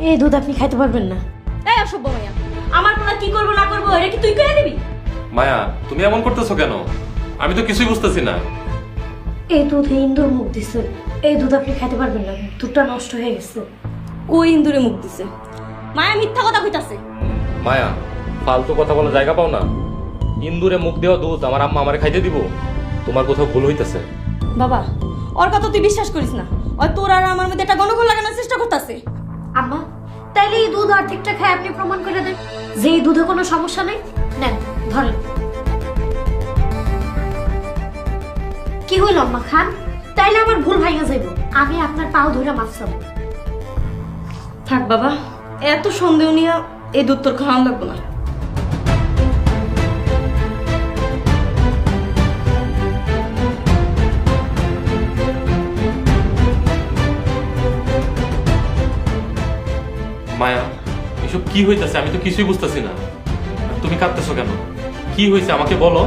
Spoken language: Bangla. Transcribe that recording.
এই দুধ আপনি খাইতে পারবেন না। এই অসভ্য মাইয়া, আমার পোলা কি করবো না করবো এটা কি তুই কইয়া দিবি? মায়া, তুমি এমন করতেছো কেন? আমি তো কিছুই বুঝতেছি না। এই দুধে ইন্দুর মুখ দিছে, এই দুধ আপনি খাইতে পারবেন না, দুধটা নষ্ট হয়ে গেছে। ওই ইন্দুরে মুখ দিছে। মায়া মিথ্যা কথা কইতাছে। মায়া, ফালতু কথা বলার জায়গা পাও না। ইন্দুরে মুখ দেওয়া দুধ আমার আম্মা আমারে খাইতে দিব? তোমার কোথাও ভুল হইতাছে। বাবা, ওর কথা তুই বিশ্বাস করিস না। ওই তোর আর আমার মধ্যে একটা গন্ডগোল লাগানোর চেষ্টা করতেছে। আম্মা, তাইলে এই দুধ অর্ধেকটা খাই আপনি প্রমাণ করে দেন যে এই দুধে কোনো সমস্যা নেই। নেন, ধরেন। কি হইল আম্মা, খান। তাইলে আমার ভুল ভাইয়া যাইব, আমি আপনার পাও ধরে মাফ চাবো। থাক বাবা, এত সন্দেহ নিয়ে এই দুধ তোর খাওয়ান লাগবো না। মায়া, এসব কি হইতাছে? আমি তো কিছুই বুঝতেছি না। তুমি কাঁদতেছো কেন? কি হয়েছে আমাকে বলো।